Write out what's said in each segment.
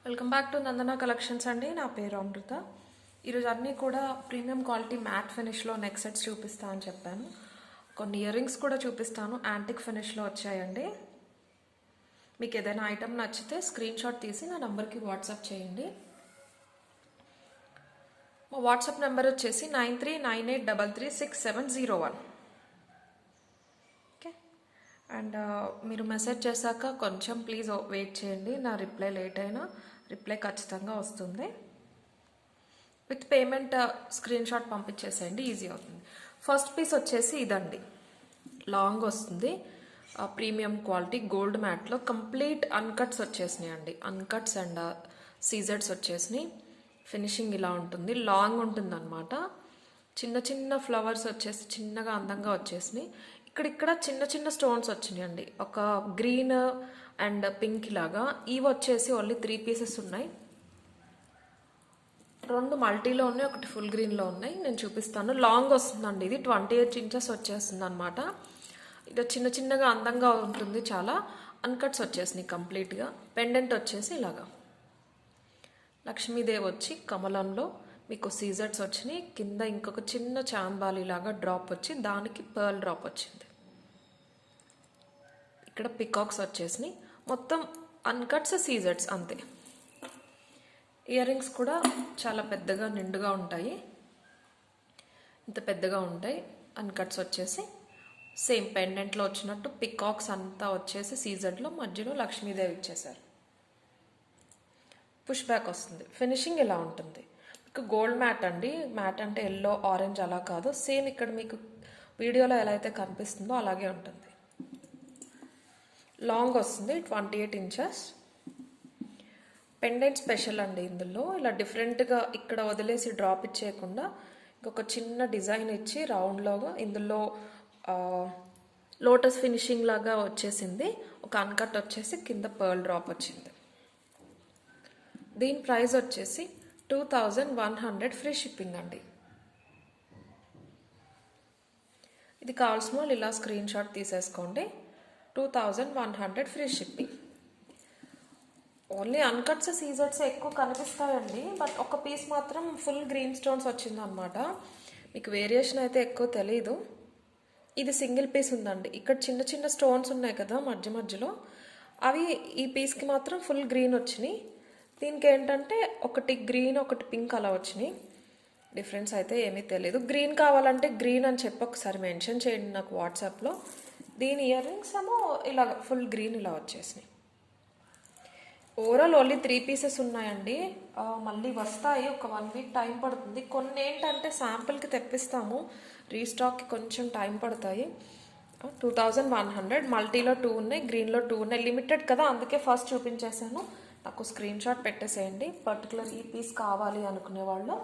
Welcome back to Nandana collections అండి. నా పేరు అమృత. ఈరోజు అన్నీ కూడా ప్రీమియం క్వాలిటీ మ్యాట్ ఫినిష్లో నెక్ సెట్స్ చూపిస్తా అని చెప్పాను. కొన్ని ఇయర్ రింగ్స్ కూడా చూపిస్తాను, యాంటిక్ ఫినిష్లో వచ్చాయండి. మీకు ఏదైనా ఐటమ్ నచ్చితే స్క్రీన్ షాట్ తీసి నా నెంబర్కి వాట్సాప్ చేయండి. మా వాట్సాప్ నెంబర్ వచ్చేసి 9398336701. ఓకే, అండ్ మీరు మెసేజ్ చేశాక కొంచెం ప్లీజ్ వెయిట్ చేయండి. నా రిప్లై లేట్ అయినా రిప్లై ఖచ్చితంగా వస్తుంది. విత్ పేమెంట్ స్క్రీన్ షాట్ పంపించేసేయండి, ఈజీ అవుతుంది. ఫస్ట్ పీస్ వచ్చేసి ఇదండి, లాంగ్ వస్తుంది, ప్రీమియం క్వాలిటీ గోల్డ్ మ్యాట్లో కంప్లీట్ అన్కట్స్ వచ్చేసినాయి అండి. అన్కట్స్ అండ్ సీజర్స్ వచ్చేసినాయి. ఫినిషింగ్ ఇలా ఉంటుంది, లాంగ్ ఉంటుంది అనమాట. చిన్న చిన్న ఫ్లవర్స్ వచ్చేసి చిన్నగా అందంగా వచ్చేసినాయి. ఇక్కడిక్కడ చిన్న చిన్న స్టోన్స్ వచ్చినాయి అండి, ఒక గ్రీన్ అండ్ పింక్ లాగా. ఇవి వచ్చేసి ఓన్లీ 3 పీసెస్ ఉన్నాయి. 2 మల్టీలో ఉన్నాయి, ఒకటి ఫుల్ గ్రీన్లో ఉన్నాయి. నేను చూపిస్తాను. లాంగ్ వస్తుందండి, ఇది 28 ఇంచెస్ వచ్చేస్తుంది అనమాట. ఇది చిన్న చిన్నగా అందంగా ఉంటుంది చాలా. అన్కట్స్ వచ్చేసినాయి కంప్లీట్గా. పెండెంట్ వచ్చేసి ఇలాగా లక్ష్మీదేవి వచ్చి కమలంలో మీకు సీజర్స్ వచ్చినాయి. కింద ఇంకొక చిన్న చాంబాలి లాగా డ్రాప్ వచ్చి దానికి పర్ల్ డ్రాప్ వచ్చింది. ఇక్కడ పికాక్స్ వచ్చేసినాయి. మొత్తం అన్కట్స్ సీజర్స్ అంతే. ఇయర్ రింగ్స్ కూడా చాలా పెద్దగా నిండుగా ఉంటాయి, ఇంత పెద్దగా ఉంటాయి. అన్కట్స్ వచ్చేసి సేమ్ పెండెంట్లో వచ్చినట్టు పికాక్స్ అంతా వచ్చేసి సీజర్లో మధ్యలో లక్ష్మీదేవి ఇచ్చేసారు. పుష్ బ్యాక్ వస్తుంది. ఫినిషింగ్ ఇలా ఉంటుంది. మీకు గోల్డ్ మ్యాట్ అండి. మ్యాట్ అంటే ఎల్లో ఆరెంజ్ అలా కాదు, సేమ్ ఇక్కడ మీకు వీడియోలో ఎలా అయితే కనిపిస్తుందో అలాగే ఉంటుంది. లాంగ్ వస్తుంది, 28 ఇంచెస్. పెండెంట్ స్పెషల్ అండి. ఇందులో ఇలా డిఫరెంట్గా ఇక్కడ వదిలేసి డ్రాప్ ఇచ్చేయకుండా ఇంకొక చిన్న డిజైన్ ఇచ్చి రౌండ్లోగా ఇందులో లోటస్ ఫినిషింగ్ లాగా వచ్చేసింది. ఒక అన్కట్ వచ్చేసి కింద పర్ల్ డ్రాప్ వచ్చింది. దీని ప్రైస్ వచ్చేసి 2100 ఫ్రీ షిప్పింగ్ అండి. ఇది కావాల్సిన వాళ్ళు ఇలా స్క్రీన్ షాట్ తీసేసుకోండి. 2100 ఫ్రీ షిప్పింగ్. ఓన్లీ అన్కట్స్ సీజర్స్ ఎక్కువ కనిపిస్తాయండి, బట్ ఒక పీస్ మాత్రం ఫుల్ గ్రీన్ స్టోన్స్ వచ్చిందనమాట. మీకు వేరియేషన్ అయితే ఎక్కువ తెలీదు. ఇది సింగిల్ పీస్ ఉందండి. ఇక్కడ చిన్న చిన్న స్టోన్స్ ఉన్నాయి కదా మధ్య మధ్యలో, అవి ఈ పీస్కి మాత్రం ఫుల్ గ్రీన్ వచ్చినాయి. దీనికి ఏంటంటే ఒకటి గ్రీన్ ఒకటి పింక్ అలా వచ్చినాయి. డిఫరెన్స్ అయితే ఏమీ తెలియదు. గ్రీన్ కావాలంటే గ్రీన్ అని చెప్పి ఒకసారి మెన్షన్ చేయండి నాకు వాట్సాప్లో. దీని ఇయర్ రింగ్స్ ఏమో ఇలా ఫుల్ గ్రీన్ ఇలా వచ్చేసినాయి. ఓవరాల్ ఓన్లీ 3 పీసెస్ ఉన్నాయండి. మళ్ళీ వస్తాయి, ఒక 1 వీక్ టైం పడుతుంది. కొన్ని ఏంటంటే శాంపుల్కి తెప్పిస్తాము, రీస్టాక్కి కొంచెం టైం పడతాయి. 2100. మల్టీలో 2 ఉన్నాయి, గ్రీన్లో 2 ఉన్నాయి. లిమిటెడ్ కదా, అందుకే ఫస్ట్ చూపించేసాను. నాకు స్క్రీన్ షాట్ పెట్టేసేయండి పర్టికులర్ ఈ పీస్ కావాలి అనుకునే వాళ్ళు.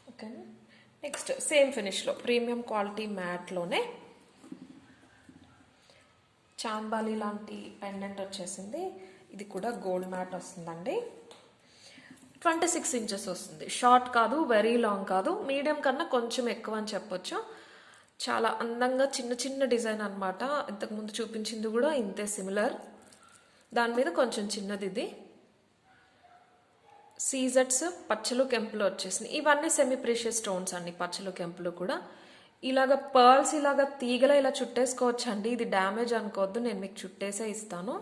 ఓకేనా. నెక్స్ట్ సేమ్ ఫినిష్లో ప్రీమియం క్వాలిటీ మ్యాట్లోనే చాంబాలి లాంటి పెండెంట్ వచ్చేసింది. ఇది కూడా గోల్డ్ మ్యాట్ వస్తుందండి. 26 ఇంచెస్ వస్తుంది. షార్ట్ కాదు, వెరీ లాంగ్ కాదు, మీడియం కన్నా కొంచెం ఎక్కువ అని చెప్పొచ్చు. చాలా అందంగా చిన్న చిన్న డిజైన్ అనమాట. ఇంతకుముందు చూపించింది కూడా ఇంతే సిమిలర్. దాని మీద కొంచెం చిన్నది ఇది. సీజర్స్ పచ్చలు కెంపులు వచ్చేసినాయి. ఇవన్నీ సెమీ ప్రీషియస్ స్టోన్స్ అండి. పచ్చలు కెంపులు కూడా ఇలాగ పర్ల్స్ ఇలాగ తీగలా ఇలా చుట్టేసుకోవచ్చు అండి. ఇది డ్యామేజ్ అనుకోవద్దు, నేను మీకు చుట్టేసే ఇస్తాను.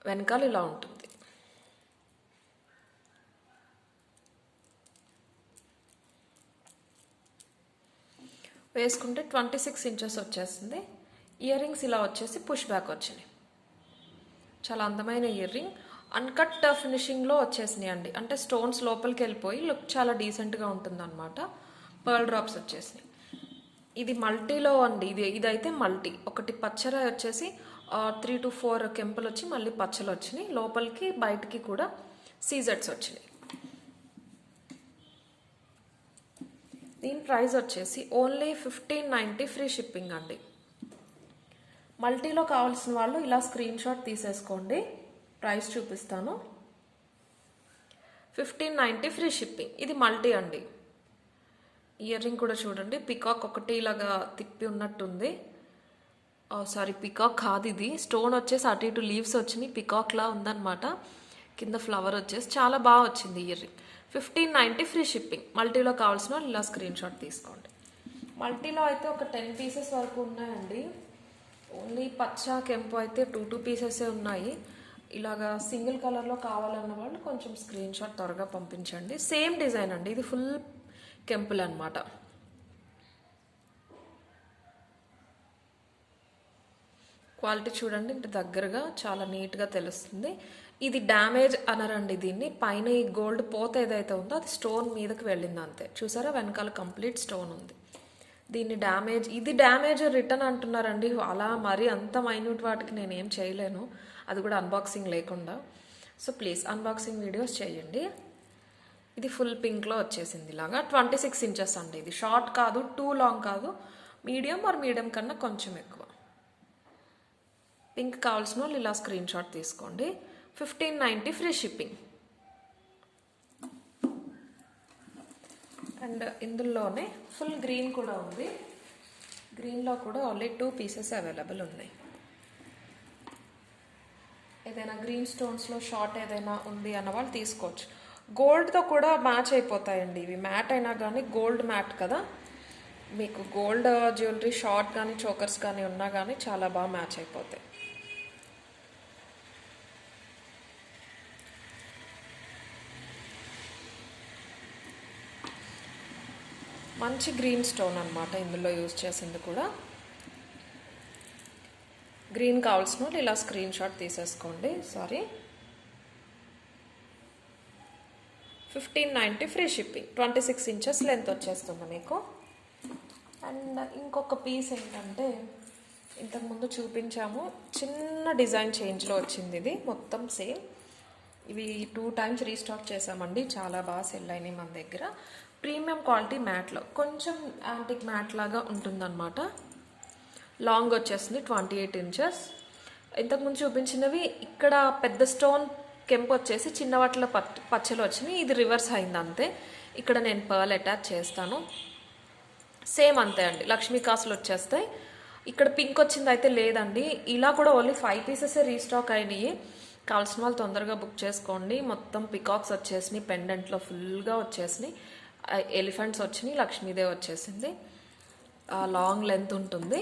వెనకాల ఇలా ఉంటుంది. వేసుకుంటే 26 ఇంచెస్ వచ్చేస్తుంది. ఇయర్ రింగ్స్ ఇలా వచ్చేసి పుష్ బ్యాక్ వచ్చినాయి. చాలా అందమైన ఇయర్ రింగ్. అన్కట్ ఫినిషింగ్లో వచ్చేసినాయి అండి. అంటే స్టోన్స్ లోపలికి వెళ్ళిపోయి లుక్ చాలా డీసెంట్గా ఉంటుంది అనమాట. పర్ల్ డ్రాప్స్ వచ్చేసినాయి. ఇది మల్టీలో అండి. ఇదైతే మల్టీ. ఒకటి పచ్చరాయి వచ్చేసి 3 to 4 కెంపులు వచ్చి మళ్ళీ పచ్చలు వచ్చినాయి. లోపలికి బయటికి కూడా సీజర్స్ వచ్చినాయి. దీని ప్రైస్ వచ్చేసి ఓన్లీ 1590 ఫ్రీ షిప్పింగ్ అండి. మల్టీలో కావాల్సిన వాళ్ళు ఇలా స్క్రీన్ షాట్ తీసేసుకోండి, ప్రైస్ చూపిస్తాను. 1590 ఫ్రీ షిప్పింగ్. ఇది మల్టీ అండి. ఇయర్ రింగ్ కూడా చూడండి, పికాక్ ఒకటి ఇలాగా తిప్పి ఉన్నట్టుంది. సారీ, పికాక్ కాదు ఇది. స్టోన్ వచ్చేసి అటు ఇటు లీవ్స్ వచ్చినాయి, పికాక్ లా ఉందన్నమాట. కింద ఫ్లవర్ వచ్చేసి చాలా బాగా వచ్చింది ఇయర్ రింగ్. 1590 free shipping. మల్టీలో కావాల్సిన వాళ్ళు ఇలా స్క్రీన్ షాట్ తీసుకోండి. మల్టీలో అయితే ఒక 10 పీసెస్ వరకు ఉన్నాయండి. ఓన్లీ పచ్చ కెంపు అయితే 2 పీసెసే ఉన్నాయి. ఇలాగా సింగిల్ కలర్లో కావాలన్న వాళ్ళు కొంచెం స్క్రీన్ షాట్ త్వరగా పంపించండి. సేమ్ డిజైన్ అండి, ఇది ఫుల్ కెంపుల్ అనమాట. క్వాలిటీ చూడండి, ఇంటి దగ్గరగా చాలా నీట్గా తెలుస్తుంది. ఇది డ్యామేజ్ అనరండి దీన్ని. పైన ఈ గోల్డ్ పోత ఏదైతే ఉందో అది స్టోన్ మీదకి వెళ్ళింది అంతే. చూసారా, వెనకాల కంప్లీట్ స్టోన్ ఉంది. దీన్ని ఇది డ్యామేజ్ రిటర్న్ అంటున్నారండి. అలా మరి అంత మైన్యూట్ వాటికి నేనేం చేయలేను, అది కూడా అన్బాక్సింగ్ లేకుండా. సో ప్లీజ్ అన్బాక్సింగ్ వీడియోస్ చేయండి. ఇది ఫుల్ పింక్లో వచ్చేసింది ఇలాగా. 26 ఇంచెస్ అండి. ఇది షార్ట్ కాదు, టూ లాంగ్ కాదు, మీడియం కన్నా కొంచెం ఎక్కువ. పింక్ కావాల్సిన వాళ్ళు ఇలా స్క్రీన్ షాట్ తీసుకోండి. 1590 ఫ్రీ షిప్పింగ్. అండ్ ఇందులోనే ఫుల్ గ్రీన్ కూడా ఉంది. గ్రీన్లో కూడా ఓన్లీ 2 పీసెస్ అవైలబుల్ ఉన్నాయి. ఏదైనా గ్రీన్ స్టోన్స్లో షార్ట్ ఏదైనా ఉంది అన్న వాళ్ళు తీసుకోవచ్చు. గోల్డ్తో కూడా మ్యాచ్ అయిపోతాయండి ఇవి. మ్యాట్ అయినా కానీ గోల్డ్ మ్యాట్ కదా, మీకు గోల్డ్ జ్యువెలరీ షార్ట్ కానీ చోకర్స్ కానీ ఉన్నా కానీ చాలా బాగా మ్యాచ్ అయిపోతాయి. మంచి గ్రీన్ స్టోన్ అనమాట ఇందులో యూజ్ చేసింది కూడా. గ్రీన్ కావాల్సిన వాళ్ళు ఇలా స్క్రీన్ షాట్ తీసేసుకోండి. 1590 ఫ్రీ షిప్పింగ్. 26 ఇంచెస్ లెంత్ వచ్చేస్తుంది మీకు. అండ్ ఇంకొక పీస్ ఏంటంటే ఇంతకుముందు చూపించాము, చిన్న డిజైన్ చేంజ్లో వచ్చింది. ఇది మొత్తం సేమ్. ఇవి 2 టైమ్స్ రీస్టాక్ చేసామండి, చాలా బాగా సెల్ అయినాయి మన దగ్గర. ప్రీమియం క్వాలిటీ మ్యాట్లో కొంచెం యాంటిక్ మ్యాట్ లాగా ఉంటుందన్నమాట. లాంగ్ వచ్చేసింది 28 ఇంచెస్. ఇంతకుముందు చూపించినవి ఇక్కడ పెద్ద స్టోన్ కెంపు వచ్చేసి చిన్న వాటిలో పచ్చలు వచ్చినాయి. ఇది రివర్స్ అయింది అంతే. ఇక్కడ నేను పర్ల్ అటాచ్ చేస్తాను. సేమ్ అంతే అండి, లక్ష్మీ కాసులు వచ్చేస్తాయి. ఇక్కడ పింక్ వచ్చింది అయితే లేదండి. ఇలా కూడా ఓన్లీ 5 పీసెసే రీస్టాక్ అయినాయి. కావాల్సిన వాళ్ళు తొందరగా బుక్ చేసుకోండి. మొత్తం పికాక్స్ వచ్చేసినాయి, పెండెంట్లో ఫుల్గా వచ్చేసినాయి, ఎలిఫెంట్స్ వచ్చినాయి, లక్ష్మీదేవి వచ్చేసింది. లాంగ్ లెంత్ ఉంటుంది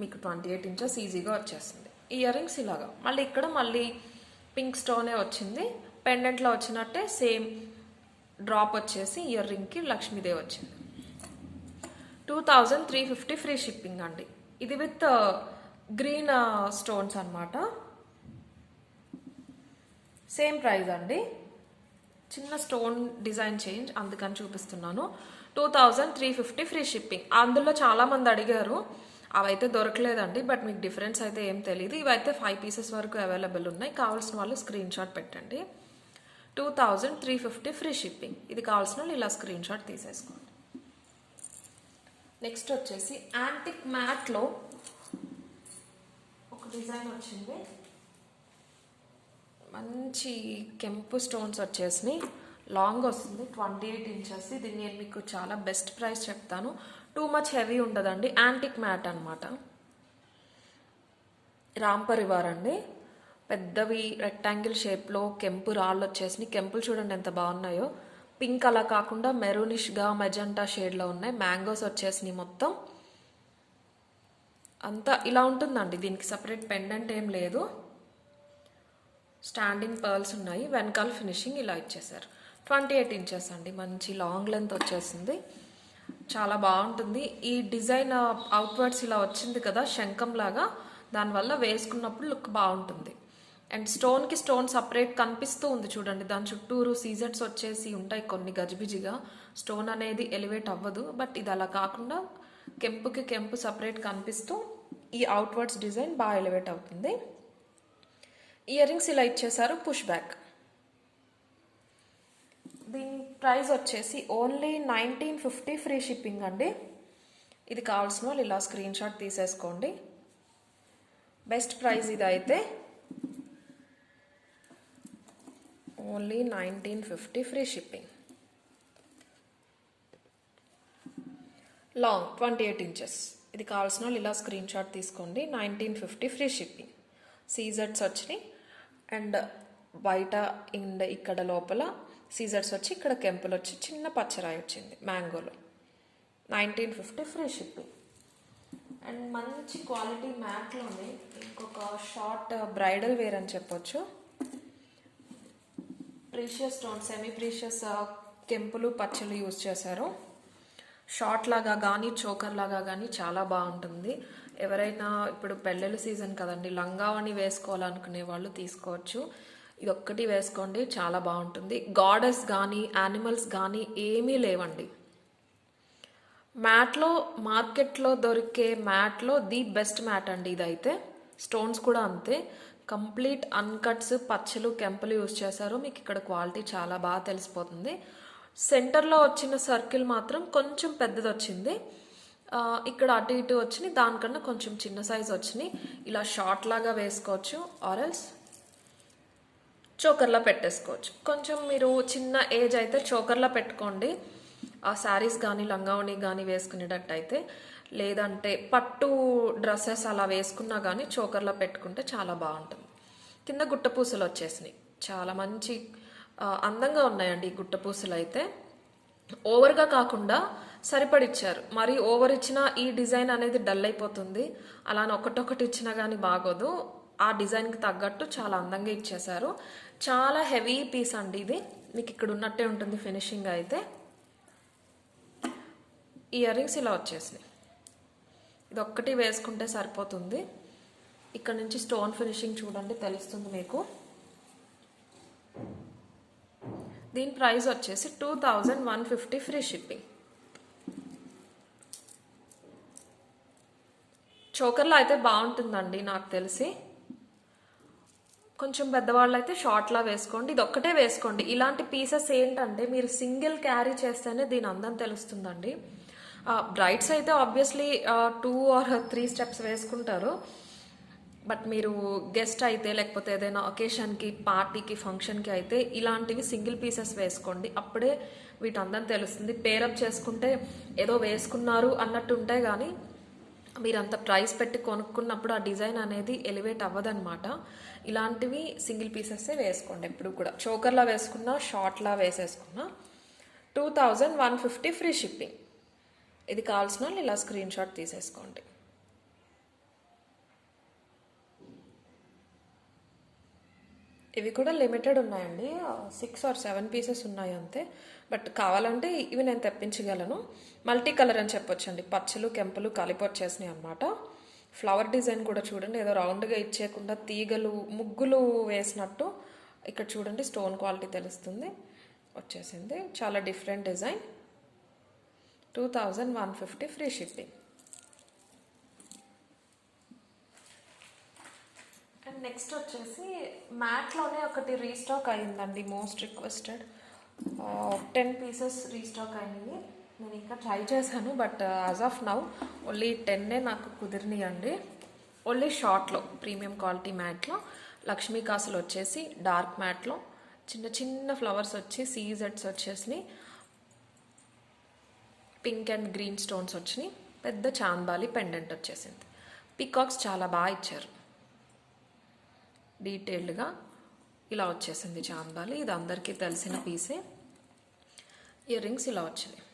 మీకు. 28 ఇంచెస్ ఈజీగా వచ్చేసింది. ఇయర్ రింగ్స్ ఇలాగా మళ్ళీ పింక్ స్టోనే వచ్చింది. పెండెంట్లో వచ్చినట్టే సేమ్ డ్రాప్ వచ్చేసి ఇయర్ రింగ్కి లక్ష్మీదేవి వచ్చింది. 2350 ఫ్రీ షిప్పింగ్ అండి. ఇది విత్ గ్రీన్ స్టోన్స్ అనమాట. సేమ్ ప్రైస్ అండి, చిన్న స్టోన్ డిజైన్ చేంజ్ అందుకని చూపిస్తున్నాను. 2350 ఫ్రీ షిప్పింగ్. అందులో చాలామంది అడిగారు, అవైతే దొరకలేదండి. బట్ మీకు డిఫరెన్స్ అయితే ఏం తెలియదు. ఇవైతే 5 పీసెస్ వరకు అవైలబుల్ ఉన్నాయి. కావాల్సిన వాళ్ళు స్క్రీన్ షాట్ పెట్టండి. 2350 ఫ్రీ షిప్పింగ్. ఇది కావాల్సిన వాళ్ళు ఇలా స్క్రీన్ షాట్ తీసేసుకోండి. నెక్స్ట్ వచ్చేసి యాంటిక్ మ్యాట్లో ఒక డిజైన్ వచ్చింది. మంచి కెంపు స్టోన్స్ వచ్చేసినాయి. లాంగ్ వస్తుంది, 28 ఇంచెస్. ఇది నేను మీకు చాలా బెస్ట్ ప్రైస్ చెప్తాను. టూ మచ్ హెవీ ఉండదండి. యాంటిక్ మ్యాట్ అనమాట. రాంపరివార్ అండి. పెద్దవి రెక్టాంగిల్ షేప్లో కెంపు రాళ్ళు వచ్చేసినాయి. కెంపులు చూడండి ఎంత బాగున్నాయో. పింక్ అలా కాకుండా మెరూనిష్గా మెజెంటా షేడ్లో ఉన్నాయి. మ్యాంగోస్ వచ్చేసినాయి మొత్తం. అంతా ఇలా ఉంటుందండి. దీనికి సపరేట్ పెండెంట్ ఏం లేదు. స్టాండింగ్ పర్ల్స్ ఉన్నాయి. వెనకాల ఫినిషింగ్ ఇలా ఇచ్చేసారు. 28 ఇంచెస్ అండి. మంచి లాంగ్ లెంత్ వచ్చేసింది, చాలా బాగుంటుంది. ఈ డిజైన్ అవుట్వర్డ్స్ ఇలా వచ్చింది కదా శంఖం లాగా, దానివల్ల వేసుకున్నప్పుడు లుక్ బాగుంటుంది. అండ్ స్టోన్కి స్టోన్ సపరేట్ కనిపిస్తూ ఉంది చూడండి. దాని చుట్టూరు సీజెట్స్ వచ్చేసి ఉంటాయి కొన్ని గజిబిజిగా. స్టోన్ అనేది ఎలివేట్ అవ్వదు. బట్ ఇది అలా కాకుండా కెంపుకి కెంపు సపరేట్ కనిపిస్తూ ఈ అవుట్వర్డ్స్ డిజైన్ బాగా ఎలివేట్ అవుతుంది. ఇయర్ రింగ్స్ ఇలా ఇచ్చేసారు, పుష్ బ్యాక్. దీని ప్రైస్ వచ్చేసి ఓన్లీ 1950 ఫ్రీ షిప్పింగ్ అండి. ఇది కావాల్సిన వాళ్ళు ఇలా స్క్రీన్ షాట్ తీసేసుకోండి. బెస్ట్ ప్రైస్ ఇది అయితే. Only 1950 free shipping. Long 28 inches. ఇది కావాల్సిన వాళ్ళు ఇలా స్క్రీన్ షాట్ తీసుకోండి. 1950 ఫ్రీ షిప్పింగ్. సీజెట్స్ వచ్చినాయి అండ్ బయట ఇక్కడ లోపల సీజర్స్ వచ్చి ఇక్కడ కెంపులు వచ్చి చిన్న పచ్చరాయి వచ్చింది మ్యాంగోలో. 1950 ఫ్రీ షిప్పింగ్. అండ్ మంచి క్వాలిటీ మ్యాట్లోనే ఇంకొక షార్ట్ బ్రైడల్ వేర్ అని చెప్పొచ్చు. ప్రీషియస్ స్టోన్, సెమీ ప్రీషియస్ కెంపులు పచ్చలు యూజ్ చేశారు. షార్ట్ లాగా కానీ చోకర్ లాగా కానీ చాలా బాగుంటుంది. ఎవరైనా ఇప్పుడు పెళ్ళిళ్ళ సీజన్ కదండి, లంగావని వేసుకోవాలనుకునే వాళ్ళు తీసుకోవచ్చు. ఇది ఒక్కటి వేసుకోండి, చాలా బాగుంటుంది. గాడెస్ కానీ యానిమల్స్ కానీ ఏమీ లేవండి. మ్యాట్లో మార్కెట్లో దొరికే మ్యాట్లో ది బెస్ట్ మ్యాట్ అండి ఇదైతే. స్టోన్స్ కూడా అంతే, కంప్లీట్ అన్కట్స్ పచ్చలు కెంపులు యూజ్ చేశారు. మీకు ఇక్కడ క్వాలిటీ చాలా బాగా తెలిసిపోతుంది. సెంటర్లో వచ్చిన సర్కిల్ మాత్రం కొంచెం పెద్దది వచ్చింది. ఇక్కడ అటు ఇటు వచ్చినాయి, దానికన్నా కొంచెం చిన్న సైజ్ వచ్చినాయి. ఇలా షార్ట్ లాగా వేసుకోవచ్చు, ఆరెల్స్ చోకర్లా పెట్టేసుకోవచ్చు. కొంచెం మీరు చిన్న ఏజ్ అయితే చోకర్లా పెట్టుకోండి, ఆ శారీస్ కానీ లంగావణి కానీ వేసుకునేటట్టయితే. లేదంటే పట్టు డ్రెస్సెస్ అలా వేసుకున్నా కానీ చోకర్లా పెట్టుకుంటే చాలా బాగుంటుంది. కింద గుట్టపూసలు వచ్చేసినాయి, చాలా మంచి అందంగా ఉన్నాయండి ఈ గుట్టపూసలు అయితే. ఓవర్గా కాకుండా సరిపడిచ్చారు. మరి ఓవర్ ఇచ్చినా ఈ డిజైన్ అనేది డల్ అయిపోతుంది. అలానే ఒకటొకటి ఇచ్చినా కానీ బాగోదు. ఆ డిజైన్కి తగ్గట్టు చాలా అందంగా ఇచ్చేశారు. చాలా హెవీ పీస్ అండి ఇది, మీకు ఇక్కడ ఉన్నట్టే ఉంటుంది ఫినిషింగ్ అయితే. ఇయర్ రింగ్స్ ఇలా వచ్చేసినాయి, ఇది ఒక్కటి వేసుకుంటే సరిపోతుంది. ఇక్కడ నుంచి స్టోన్ ఫినిషింగ్ చూడండి, తెలుస్తుంది మీకు. దీని ప్రైస్ వచ్చేసి 2150 ఫ్రీ షిప్పింగ్. చోకర్లో అయితే బాగుంటుందండి నాకు తెలిసి. కొంచెం పెద్దవాళ్ళు అయితే షార్ట్లా వేసుకోండి, ఇది ఒక్కటే వేసుకోండి. ఇలాంటి పీసెస్ ఏంటంటే మీరు సింగిల్ క్యారీ చేస్తేనే దీని అందం తెలుస్తుందండి. బ్రైడ్స్ అయితే ఆబ్వియస్లీ 2 or 3 స్టెప్స్ వేసుకుంటారు. బట్ మీరు గెస్ట్ అయితే లేకపోతే ఏదైనా ఒకేషన్కి, పార్టీకి, ఫంక్షన్కి అయితే ఇలాంటివి సింగిల్ పీసెస్ వేసుకోండి, అప్పుడే వీటి అందం తెలుస్తుంది. పేరప్ చేసుకుంటే ఏదో వేసుకున్నారు అన్నట్టు ఉంటాయి, కానీ మీరు అంత ప్రైస్ పెట్టి కొనుక్కున్నప్పుడు ఆ డిజైన్ అనేది ఎలివేట్ అవ్వదన్నమాట. ఇలాంటివి సింగిల్ పీసెస్సే వేసుకోండి ఎప్పుడు కూడా. చోకర్లా వేసుకున్నా, షార్ట్లా వేసేసుకున్నా. 2150 ఫ్రీ షిప్పింగ్. ఇది కావాల్సిన వాళ్ళు ఇలా స్క్రీన్ షాట్ తీసేసుకోండి. ఇవి కూడా లిమిటెడ్ ఉన్నాయండి, 6 or 7 పీసెస్ ఉన్నాయి అంతే. బట్ కావాలంటే ఇవి నేను తెప్పించగలను. మల్టీ కలర్ అని చెప్పొచ్చండి, పచ్చలు కెంపులు కలిపి వచ్చేసినాయి అనమాట. ఫ్లవర్ డిజైన్ కూడా చూడండి, ఏదో రౌండ్గా ఇచ్చేయకుండా తీగలు ముగ్గులు వేసినట్టు ఇక్కడ చూడండి, స్టోన్ క్వాలిటీ తెలుస్తుంది వచ్చేసింది. చాలా different design. 2150 free shipping. And next వచ్చేసి మ్యాట్లోనే ఒకటి రీస్టాక్ అయిందండి, మోస్ట్ రిక్వెస్టెడ్. 10 పీసెస్ రీస్టాక్ అయింది. నేను ఇంకా ట్రై చేశాను, but as of now only 10 నాకు కుదిరినాయండి. ఓన్లీ షార్ట్లో ప్రీమియం క్వాలిటీ మ్యాట్లో లక్ష్మీ కాసులు వచ్చేసి డార్క్ మ్యాట్లో చిన్న చిన్న ఫ్లవర్స్ వచ్చి సీజెడ్స్ వచ్చేసినాయి. పింక్ అండ్ గ్రీన్ స్టోన్స్ వచ్చినాయి. పెద్ద చాందాలి పెండెంట్ వచ్చేసింది. పికాక్స్ చాలా బాగా ఇచ్చారు, డీటెయిల్డ్గా ఇలా వచ్చేసింది చాందాలి. ఇది అందరికీ తెలిసిన పీసే. ఇయర్ రింగ్స్ ఇలా వచ్చినాయి,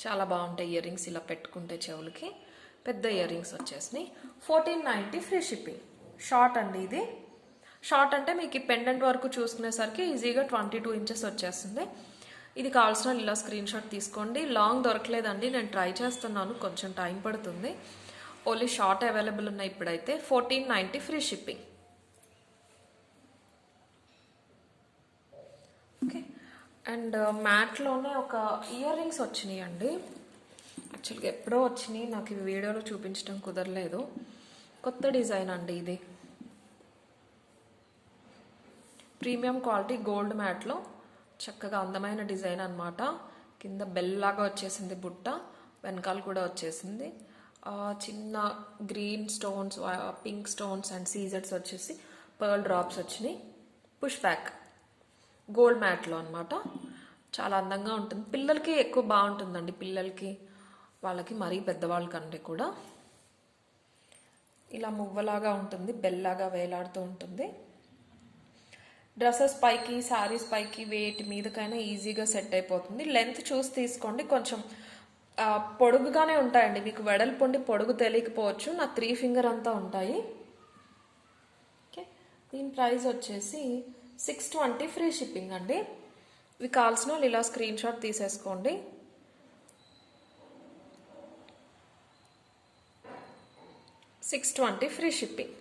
చాలా బాగుంటాయి ఇయర్ రింగ్స్ ఇలా పెట్టుకుంటే చెవులకి. పెద్ద ఇయర్ రింగ్స్ వచ్చేసినాయి. 1490 ఫ్రీ షిప్పింగ్. షార్ట్ అండి ఇది. షార్ట్ అంటే మీకు ఈ పెండెంట్ వరకు చూసుకునేసరికి ఈజీగా 22 ఇంచెస్ వచ్చేస్తుంది. ఇది కావాల్సిన ఇలా స్క్రీన్ షాట్ తీసుకోండి. లాంగ్ దొరకలేదండి, నేను ట్రై చేస్తున్నాను, కొంచెం టైం పడుతుంది. ఓన్లీ షార్ట్ అవైలబుల్ ఉన్నాయి ఇప్పుడైతే. 1490 ఫ్రీ షిప్పింగ్. ఓకే. అండ్ మ్యాట్లోనే ఒక ఇయర్ రింగ్స్ వచ్చినాయి అండి. యాక్చువల్గా ఎప్పుడో వచ్చినాయి, నాకు ఇవి వీడియోలో చూపించడం కుదరలేదు. కొత్త డిజైన్ అండి ఇది. ప్రీమియం క్వాలిటీ గోల్డ్ మ్యాట్లో చక్కగా అందమైన డిజైన్ అనమాట. కింద బెల్లాగా వచ్చేసింది బుట్ట, వెనకాల కూడా వచ్చేసింది. చిన్న green stones, pink stones and సీజెడ్స్ వచ్చేసి పర్ల్ డ్రాప్స్ వచ్చినాయి. పుష్ బ్యాక్ గోల్డ్ మ్యాట్లో అనమాట. చాలా అందంగా ఉంటుంది. పిల్లలకి ఎక్కువ బాగుంటుందండి, పిల్లలకి వాళ్ళకి మరీ పెద్దవాళ్ళ కంటే కూడా. ఇలా మువ్వలాగా ఉంటుంది, బెల్లాగా వేలాడుతూ ఉంటుంది. డ్రెస్సెస్ పైకి, శారీస్ పైకి, వేటి మీదకైనా ఈజీగా సెట్ అయిపోతుంది. లెంత్ చూసి తీసుకోండి. కొంచెం పొడుగుగానే ఉంటాయండి, మీకు వెడల్పు ఉండి పొడుగు తెలియకపోవచ్చు. నా 3 ఫింగర్ అంతా ఉంటాయి. ఓకే, దీని ప్రైస్ వచ్చేసి 620 ఫ్రీ షిప్పింగ్ అండి. ఇవి కావాల్సిన వాళ్ళు ఇలా స్క్రీన్ షాట్ తీసేసుకోండి. $620 ఫ్రీ షిప్పింగ్.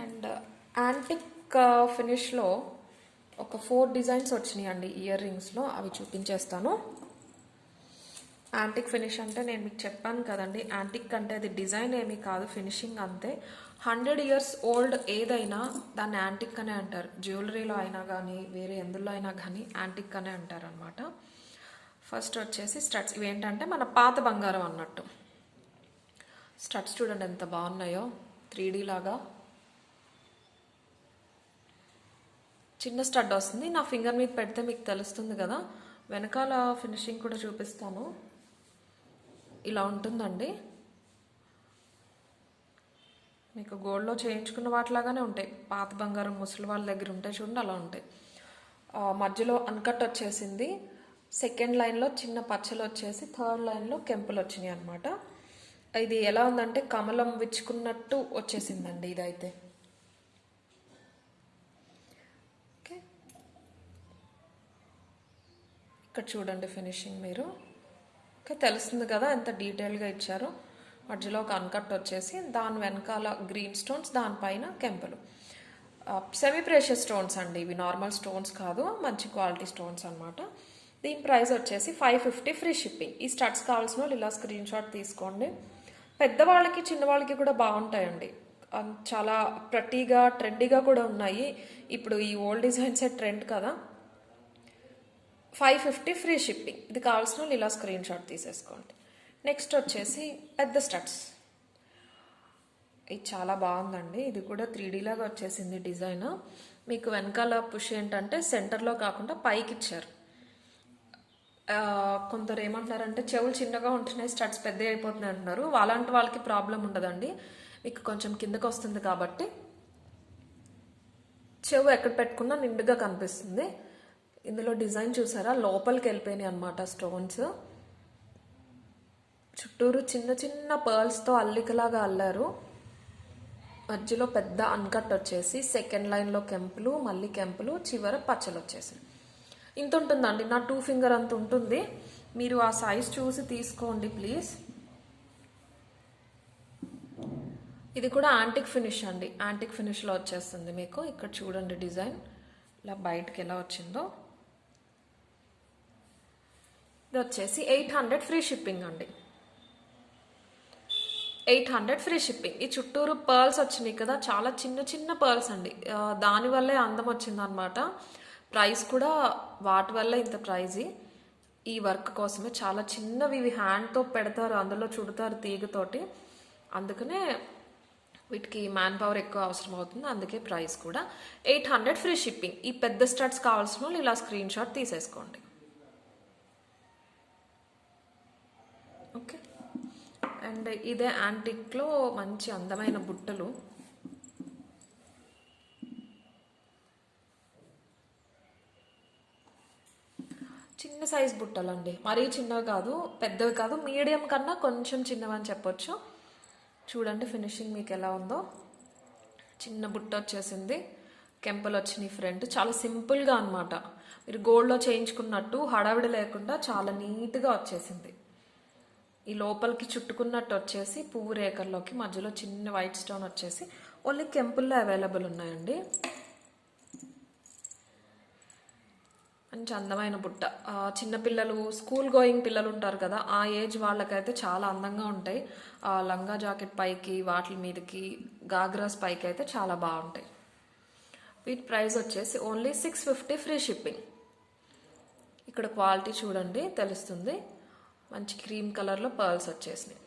అండ్ యాంటిక్ ఫినిష్లో ఒక 4 డిజైన్స్ వచ్చినాయి అండి ఇయర్ రింగ్స్లో. అవి చూపించేస్తాను. యాంటిక్ ఫినిష్ అంటే నేను మీకు చెప్పాను కదండి, యాంటిక్ అంటే అది డిజైన్ ఏమీ కాదు, ఫినిషింగ్ అంతే. 100 ఇయర్స్ ఓల్డ్ ఏదైనా దాన్ని యాంటిక్ అనే అంటారు. జ్యువెలరీలో అయినా కానీ వేరే ఎందులో అయినా కానీ యాంటిక్ అనే అంటారు అనమాట. ఫస్ట్ వచ్చేసి స్టడ్స్. ఇవేంటంటే మన పాత బంగారం అన్నట్టు. స్టడ్స్ చూడండి ఎంత బాగున్నాయో, 3D లాగా. చిన్న స్టడ్ వస్తుంది. నా ఫింగర్ మీద పెడితే మీకు తెలుస్తుంది కదా. వెనకాల ఫినిషింగ్ కూడా చూపిస్తాను. ఇలా ఉంటుందండి. మీకు గోల్డ్లో చేయించుకున్న వాటిలాగానే ఉంటాయి. పాత బంగారం ముసలి వాళ్ళ దగ్గర ఉంటాయి చూడండి, అలా ఉంటాయి. మధ్యలో అన్కట్ వచ్చేసింది. సెకండ్ లైన్లో చిన్న పచ్చలు వచ్చేసి, థర్డ్ లైన్లో కెంపులు వచ్చినాయి అనమాట. ఇది ఎలా ఉందంటే కమలం విచ్చుకున్నట్టు వచ్చేసిందండి ఇదైతే. ఓకే, ఇక్కడ చూడండి ఫినిషింగ్ మీరు. ఓకే, తెలుస్తుంది కదా ఎంత డీటెయిల్గా ఇచ్చారో. మధ్యలో ఒక అన్కట్ వచ్చేసి, దాని వెనకాల గ్రీన్ స్టోన్స్, దానిపైన కెంపులు. సెమీ ప్రెషియస్ స్టోన్స్ అండి ఇవి, నార్మల్ స్టోన్స్ కాదు, మంచి క్వాలిటీ స్టోన్స్ అనమాట. దీని ప్రైస్ వచ్చేసి 550 ఫ్రీ షిప్పింగ్. ఈ స్టడ్స్ కావాల్సిన వాళ్ళు ఇలా స్క్రీన్ షాట్ తీసుకోండి. పెద్దవాళ్ళకి చిన్నవాళ్ళకి కూడా బాగుంటాయండి. చాలా ప్రటీగా ట్రెండీగా కూడా ఉన్నాయి. ఇప్పుడు ఈ ఓల్డ్ డిజైన్సే ట్రెండ్ కదా. 550 ఫ్రీ షిప్పింగ్. ఇది కావాల్సిన వాళ్ళు ఇలా స్క్రీన్ షాట్ తీసేసుకోండి. నెక్స్ట్ వచ్చేసి పెద్ద స్టడ్స్. ఇది చాలా బాగుందండి. ఇది కూడా 3D లాగా వచ్చేసింది డిజైన్. మీకు వెనకాల పుష్ ఏంటంటే సెంటర్లో కాకుండా పైకి ఇచ్చారు. కొందరు ఏమంటున్నారంటే చెవులు చిన్నగా ఉంటున్నాయి, స్టడ్స్ పెద్ద అయిపోతున్నాయి అంటున్నారు. అలాంటి వాళ్ళకి ప్రాబ్లం ఉండదండి. మీకు కొంచెం కిందకు వస్తుంది కాబట్టి చెవు ఎక్కడ పెట్టుకున్నా నిండుగా కనిపిస్తుంది. ఇందులో డిజైన్ చూసారా, లోపలికి వెళ్ళిపోయినాయి అనమాట స్టోన్స్. చుట్టూరు చిన్న చిన్న పర్ల్స్తో అల్లికలాగా అల్లారు. మధ్యలో పెద్ద అన్కట్ వచ్చేసి, సెకండ్ లైన్లో కెంపులు, మళ్ళీ కెంపులు, చివర పచ్చలు వచ్చేసి. ఇంత ఉంటుందండి, నా 2 ఫింగర్ అంత ఉంటుంది. మీరు ఆ సైజ్ చూసి తీసుకోండి ప్లీజ్. ఇది కూడా యాంటిక్ ఫినిష్ అండి. యాంటిక్ ఫినిష్లో వచ్చేస్తుంది మీకు. ఇక్కడ చూడండి డిజైన్ ఇలా బయటకి ఎలా వచ్చిందో. ఇది వచ్చేసి 800 ఫ్రీ షిప్పింగ్ అండి. 800 ఫ్రీ షిప్పింగ్. ఈ చుట్టూరు పర్ల్స్ వచ్చినాయి కదా, చాలా చిన్న చిన్న పర్ల్స్ అండి. దానివల్లే అందం వచ్చింది అనమాట. ప్రైస్ కూడా వాటి వల్ల ఇంత ప్రైజ్. ఈ వర్క్ కోసమే చాలా చిన్నవి, ఇవి హ్యాండ్తో పెడతారు, అందులో చుడతారు తీగతోటి. అందుకనే వీటికి మ్యాన్ పవర్ ఎక్కువ అవసరం అవుతుంది. అందుకే ప్రైస్ కూడా 800 ఫ్రీ షిప్పింగ్. ఈ పెద్ద స్టడ్స్ కావాల్సిన వాళ్ళు ఇలా స్క్రీన్ షాట్ తీసేసుకోండి. ఓకే, అండ్ ఇదే యాంటిక్లో మంచి అందమైన బుట్టలు. చిన్న సైజ్ బుట్టలు అండి, మరీ చిన్నవి కాదు, పెద్దవి కాదు, మీడియం కన్నా కొంచెం చిన్నవని చెప్పొచ్చు. చూడండి ఫినిషింగ్ మీకు ఎలా ఉందో. చిన్న బుట్ట వచ్చేసింది, కెంపులు వచ్చినాయి ఫ్రంట్. చాలా సింపుల్గా అనమాట. మీరు గోల్డ్లో చేయించుకున్నట్టు హడావిడి లేకుండా చాలా నీట్గా వచ్చేసింది. ఈ లోపలికి చుట్టుకున్నట్టు వచ్చేసి పువ్వు రేఖల్లోకి మధ్యలో చిన్న వైట్ స్టోన్ వచ్చేసి ఓన్లీ కెంపుల్లో అవైలబుల్ ఉన్నాయండి. మంచి అందమైన బుట్ట. చిన్నపిల్లలు, స్కూల్ గోయింగ్ పిల్లలు ఉంటారు కదా, ఆ ఏజ్ వాళ్ళకైతే చాలా అందంగా ఉంటాయి. లంగా జాకెట్ పైకి, వాటి మీదకి, గాగ్రాస్ పైకి అయితే చాలా బాగుంటాయి. వీటి ప్రైస్ వచ్చేసి ఓన్లీ 650 ఫ్రీ షిప్పింగ్. ఇక్కడ క్వాలిటీ చూడండి తెలుస్తుంది. మంచి క్రీమ్ కలర్లో పర్ల్స్ వచ్చేసినాయి.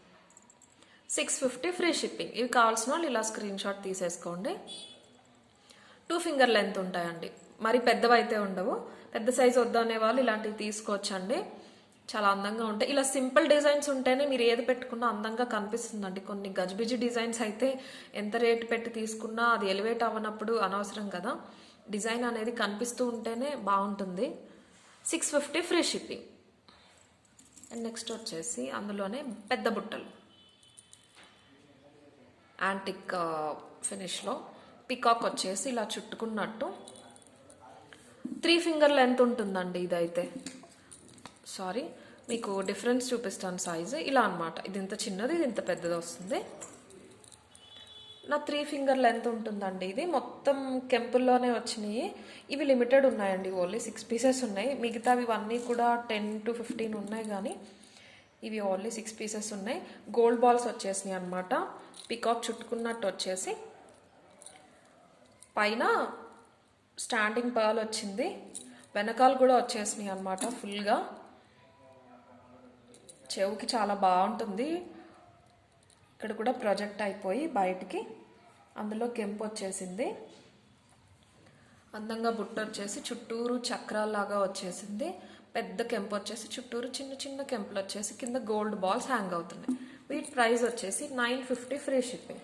650 ఫ్రీ షిప్పింగ్. ఇవి కావాల్సిన వాళ్ళు ఇలా స్క్రీన్ షాట్ తీసేసుకోండి. 2 ఫింగర్ లెంత్ ఉంటాయండి, మరి పెద్దవి అయితే ఉండవు. పెద్ద సైజు వద్దనే వాళ్ళు ఇలాంటివి తీసుకోవచ్చండి. చాలా అందంగా ఉంటాయి. ఇలా సింపుల్ డిజైన్స్ ఉంటేనే మీరు ఏది పెట్టుకున్నా అందంగా కనిపిస్తుందండి. కొన్ని గజిబిజి డిజైన్స్ అయితే ఎంత రేటు పెట్టి తీసుకున్నా అది ఎలివేట్ అవ్వనప్పుడు అనవసరం కదా. డిజైన్ అనేది కనిపిస్తూ ఉంటేనే బాగుంటుంది. 650 ఫ్రీ షిప్పింగ్. అండ్ నెక్స్ట్ వచ్చేసి అందులోనే పెద్ద బుట్టలు యాంటిక్ ఫినిష్లో పికాక్ వచ్చేసి ఇలా చుట్టుకున్నట్టు 3 ఫింగర్ లెంత్ ఉంటుందండి. ఇదైతే సారీ మీకు డిఫరెన్స్ చూపిస్తాను సైజు. ఇలా అనమాట. ఇది ఇంత చిన్నది, ఇది ఇంత పెద్దది వస్తుంది. నా 3 ఫింగర్ లెంత్ ఉంటుందండి. ఇది మొత్తం కెంపుల్లోనే వచ్చినాయి. ఇవి లిమిటెడ్ ఉన్నాయండి. ఓన్లీ 6 పీసెస్ ఉన్నాయి. మిగతావి ఇవన్నీ కూడా 10 to 15 ఉన్నాయి, కానీ ఇవి ఓన్లీ 6 పీసెస్ ఉన్నాయి. గోల్డ్ బాల్స్ వచ్చేసినాయి అనమాట. పికాక్ చుట్టుకున్నట్టు వచ్చేసి పైన స్టాండింగ్ పర్ల్ వచ్చింది. వెనకాల కూడా వచ్చేసినాయి అనమాట ఫుల్గా. చెవుకి చాలా బాగుంటుంది. ఇక్కడ కూడా ప్రొజెక్ట్ అయిపోయి బయటికి అందులో కెంపు వచ్చేసింది. అందంగా బుట్ట వచ్చేసి చుట్టూరు చక్రాల్లాగా వచ్చేసింది. పెద్ద కెంపు వచ్చేసి చుట్టూరు చిన్న చిన్న కెంపులు వచ్చేసి కింద గోల్డ్ బాల్స్ హ్యాంగ్ అవుతున్నాయి. వీటి ప్రైస్ వచ్చేసి 950 ఫ్రీ షిప్పింగ్.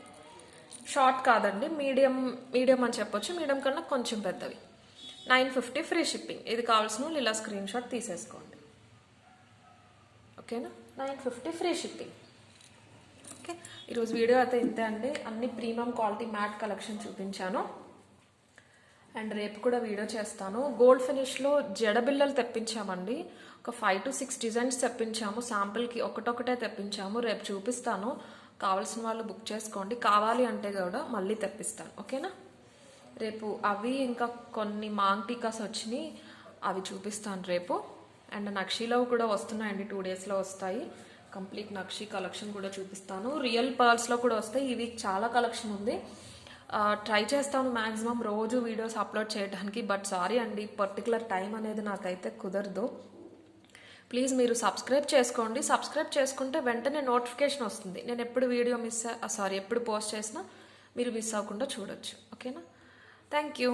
షార్ట్ కాదండి, మీడియం అని చెప్పొచ్చు. మీడియం కన్నా కొంచెం పెద్దవి. 950 ఫ్రీ షిప్పింగ్. ఇది కావాల్సిన వాళ్ళు ఇలా స్క్రీన్ షాట్ తీసేసుకోండి. ఓకేనా? 950 ఫ్రీ షిప్పింగ్. ఓకే, ఈరోజు వీడియో అయితే ఇంతే అండి. అన్ని ప్రీమియం క్వాలిటీ మ్యాట్ కలెక్షన్ చూపించాను. అండ్ రేపు కూడా వీడియో చేస్తాను. గోల్డ్ ఫినిష్లో జడబిల్లలు తెప్పించామండి. ఒక 5 to 6 డిజైన్స్ తెప్పించాము. శాంపుల్కి ఒకటొకటే తెప్పించాము. రేపు చూపిస్తాను. కావాల్సిన వాళ్ళు బుక్ చేసుకోండి. కావాలి అంటే కూడా మళ్ళీ తెప్పిస్తాను. ఓకేనా? రేపు అవి ఇంకా కొన్ని మాంగ్ టీకాస్ వచ్చినాయి, అవి చూపిస్తాను రేపు. అండ్ నక్షీలో కూడా వస్తున్నాయండి. 2 daysలో వస్తాయి. కంప్లీట్ నక్షీ కలెక్షన్ కూడా చూపిస్తాను. రియల్ పర్ల్స్లో కూడా వస్తాయి. ఈ వీక్ చాలా కలెక్షన్ ఉంది. ట్రై చేస్తాను మ్యాక్సిమం రోజు వీడియోస్ అప్లోడ్ చేయడానికి. బట్ సారీ అండి, పర్టికులర్ టైం అనేది నాకైతే కుదరదు. ప్లీజ్ మీరు సబ్స్క్రైబ్ చేసుకోండి. సబ్స్క్రైబ్ చేసుకుంటే వెంటనే నోటిఫికేషన్ వస్తుంది. నేను ఎప్పుడు వీడియో ఎప్పుడు పోస్ట్ చేసినా మీరు మిస్ అవ్వకుండా చూడొచ్చు. ఓకేనా? Thank you.